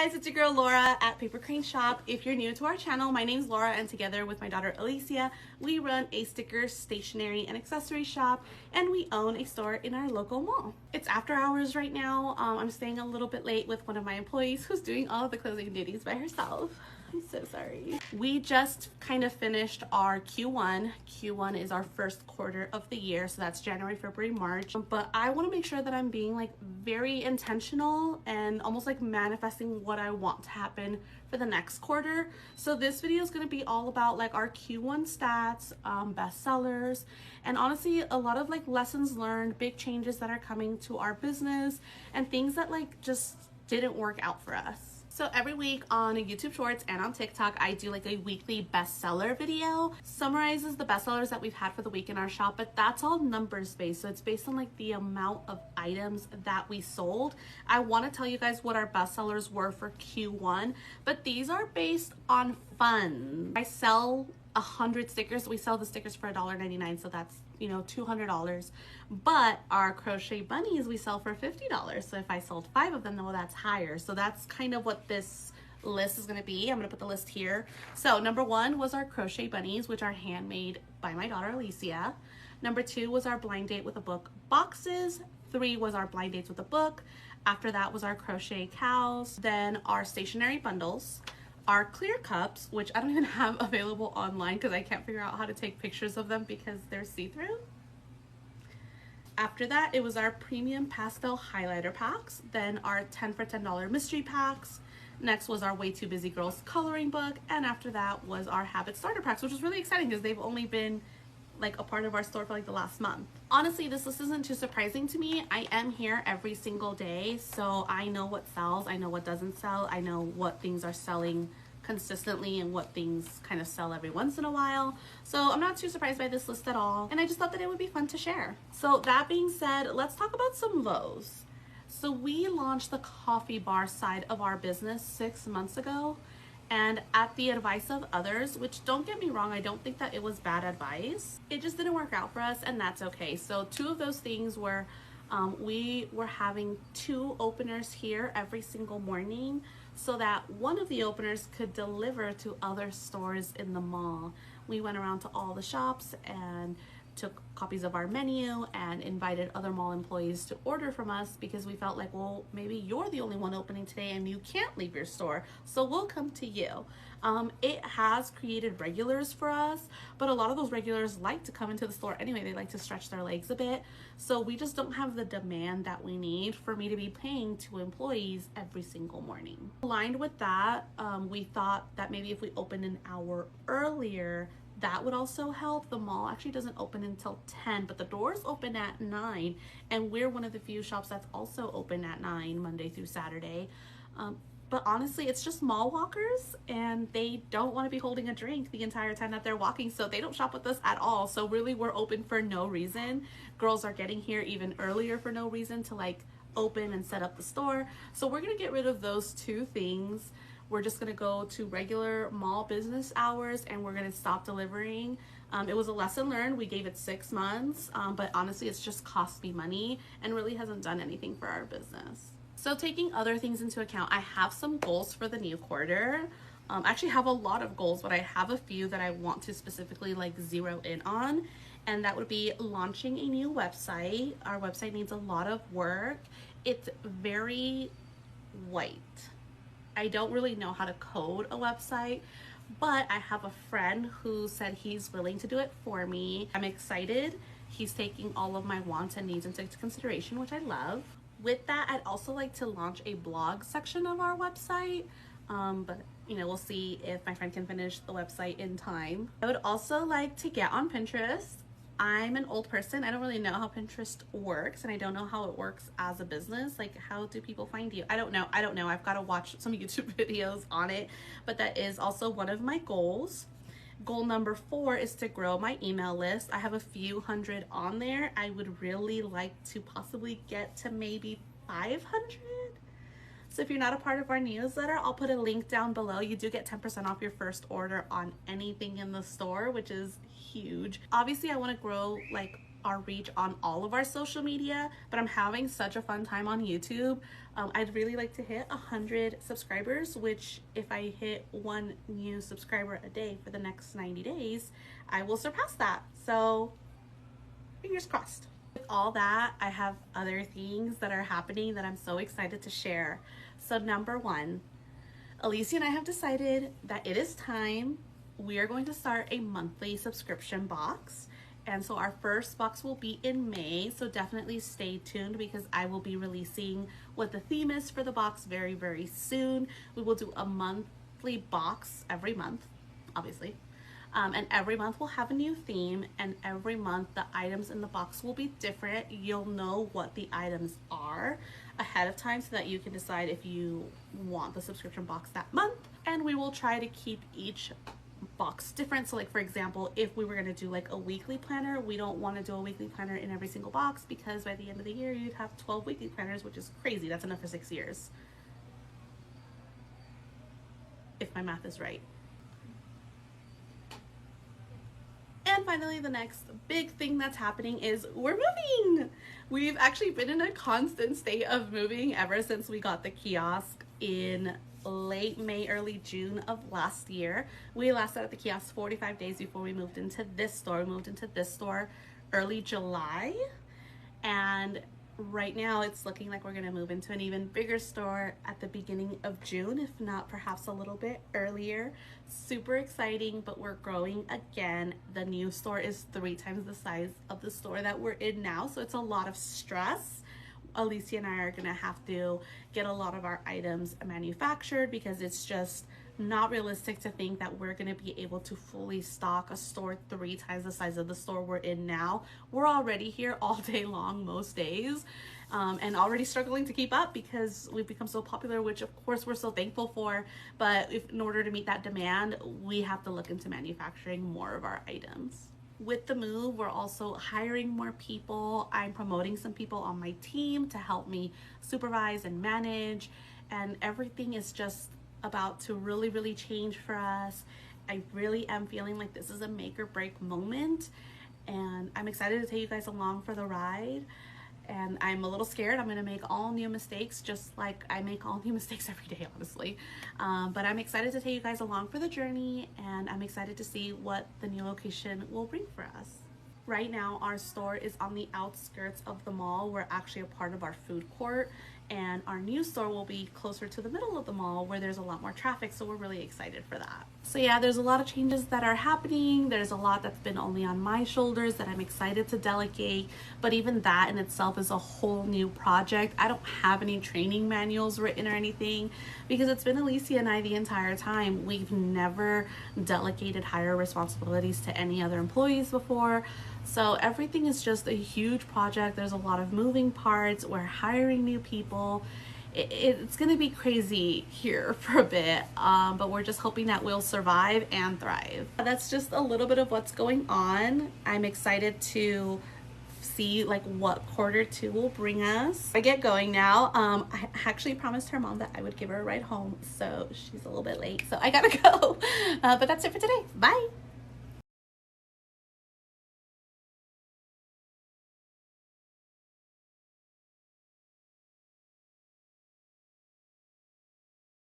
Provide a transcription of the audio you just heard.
guys, it's your girl Laura at Paper Crane Shop. If you're new to our channel, my name's Laura, and together with my daughter Alicia, we run a sticker, stationery, and accessory shop, and we own a store in our local mall. It's after hours right now. I'm staying a little bit late with one of my employees who's doing all of the closing duties by herself. I'm so sorry. We just kind of finished our Q1. Q1 is our first quarter of the year, so that's January, February, March. But I want to make sure that I'm being like very intentional and almost like manifesting what I want to happen for the next quarter. So this video is going to be all about like our Q1 stats, bestsellers, and honestly a lot of like lessons learned, big changes that are coming to our business, and things that like just didn't work out for us. So every week on YouTube Shorts and on TikTok, I do like a weekly bestseller video. Summarizes the bestsellers that we've had for the week in our shop, but that's all numbers based. So it's based on like the amount of items that we sold. I want to tell you guys what our bestsellers were for Q1, but these are based on fun. I sell 100 stickers. We sell the stickers for $1.99, so that's, you know, $200. But our crochet bunnies we sell for $50. So if I sold 5 of them, well, that's higher. So that's kind of what this list is going to be. I'm going to put the list here. So number 1 was our crochet bunnies, which are handmade by my daughter Alicia. Number 2 was our blind date with a book boxes. 3 was our blind dates with a book. After that was our crochet cows. Then our stationery bundles. Our clear cups, which I don't even have available online because I can't figure out how to take pictures of them because they're see-through. After that, it was our premium pastel highlighter packs, then our 10 for $10 mystery packs. Next was our Way Too Busy Girls coloring book, and after that was our habit starter packs, which was really exciting because they've only been like a part of our store for like the last month. Honestly, this list isn't too surprising to me. I am here every single day, so I know what sells, I know what doesn't sell, I know what things are selling consistently and what things kind of sell every once in a while. So I'm not too surprised by this list at all, and I just thought that it would be fun to share. So that being said, let's talk about some lows. So we launched the coffee bar side of our business 6 months ago, and at the advice of others, which don't get me wrong, I don't think that it was bad advice. It just didn't work out for us, and that's okay. So 2 of those things were we were having 2 openers here every single morning so that one of the openers could deliver to other stores in the mall. We went around to all the shops and took copies of our menu and invited other mall employees to order from us because we felt like, well, maybe you're the only one opening today and you can't leave your store, so we'll come to you. It has created regulars for us, but a lot of those regulars like to come into the store anyway. They like to stretch their legs a bit, so we just don't have the demand that we need for me to be paying 2 employees every single morning. Aligned with that, we thought that maybe if we opened an hour earlier, that would also help. The mall actually doesn't open until 10, but the doors open at 9, and we're one of the few shops that's also open at 9 Monday through Saturday. But honestly, it's just mall walkers, and they don't want to be holding a drink the entire time that they're walking, so they don't shop with us at all. So really, we're open for no reason. Girls are getting here even earlier for no reason to like open and set up the store. So we're gonna get rid of those 2 things. We're just gonna go to regular mall business hours, and we're gonna stop delivering. It was a lesson learned. We gave it 6 months, but honestly, it's just cost me money and really hasn't done anything for our business. So taking other things into account, I have some goals for the new quarter. I actually have a lot of goals, but I have a few that I want to specifically like zero in on, and that would be launching a new website. Our website needs a lot of work. It's very white. I don't really know how to code a website, but I have a friend who said he's willing to do it for me. I'm excited. He's taking all of my wants and needs into consideration, which I love. With that, I'd also like to launch a blog section of our website, but you know, we'll see if my friend can finish the website in time. I would also like to get on Pinterest. I'm an old person. I don't really know how Pinterest works, and I don't know how it works as a business. Like, how do people find you? I don't know. I've got to watch some YouTube videos on it, but that is also one of my goals. Goal number 4 is to grow my email list. I have a few hundred on there. I would really like to possibly get to maybe 500. So if you're not a part of our newsletter, I'll put a link down below. You do get 10% off your first order on anything in the store, which is huge. Obviously, I want to grow like our reach on all of our social media, but I'm having such a fun time on YouTube. I'd really like to hit 100 subscribers, which if I hit 1 new subscriber a day for the next 90 days, I will surpass that. So fingers crossed. With all that, I have other things that are happening that I'm so excited to share. So number one, Alicia and I have decided that it is time. We are going to start a monthly subscription box. And so our first box will be in May. So definitely stay tuned because I will be releasing what the theme is for the box very, very soon. We will do a monthly box every month, obviously. And every month we'll have a new theme, and every month the items in the box will be different. You'll know what the items are ahead of time so that you can decide if you want the subscription box that month. And we will try to keep each box different. So like, for example, if we were going to do like a weekly planner, we don't want to do a weekly planner in every single box because by the end of the year you'd have 12 weekly planners, which is crazy. That's enough for 6 years, if my math is right. And finally, the next big thing that's happening is we're moving. We've actually been in a constant state of moving ever since we got the kiosk in late May, early June of last year. We lasted at the kiosk 45 days before we moved into this store. We moved into this store early July, and right now it's looking like we're going to move into an even bigger store at the beginning of June, if not perhaps a little bit earlier. Super exciting, but we're growing again. The new store is 3 times the size of the store that we're in now, so it's a lot of stress. Alicia and I are gonna have to get a lot of our items manufactured because it's just not realistic to think that we're gonna be able to fully stock a store 3 times the size of the store we're in now. We're already here all day long most days, and already struggling to keep up because we've become so popular, which of course we're so thankful for. But in order to meet that demand, we have to look into manufacturing more of our items. With the move, we're also hiring more people. I'm promoting some people on my team to help me supervise and manage, and everything is just about to really, really change for us. I really am feeling like this is a make or break moment, and I'm excited to take you guys along for the ride. And I'm a little scared. I'm gonna make all new mistakes, just like I make all new mistakes every day, honestly. But I'm excited to take you guys along for the journey, and I'm excited to see what the new location will bring for us. Right now, our store is on the outskirts of the mall. We're actually a part of our food court, and our new store will be closer to the middle of the mall where there's a lot more traffic, so we're really excited for that. So yeah, there's a lot of changes that are happening. There's a lot that's been only on my shoulders that I'm excited to delegate, but even that in itself is a whole new project. I don't have any training manuals written or anything because it's been Alicia and I the entire time. We've never delegated higher responsibilities to any other employees before. So everything is just a huge project. There's a lot of moving parts. We're hiring new people. It's gonna be crazy here for a bit, but we're just hoping that we'll survive and thrive. That's just a little bit of what's going on. I'm excited to see like what Q2 will bring us. I get going now. I actually promised her mom that I would give her a ride home, so she's a little bit late, so I gotta go. But that's it for today. Bye.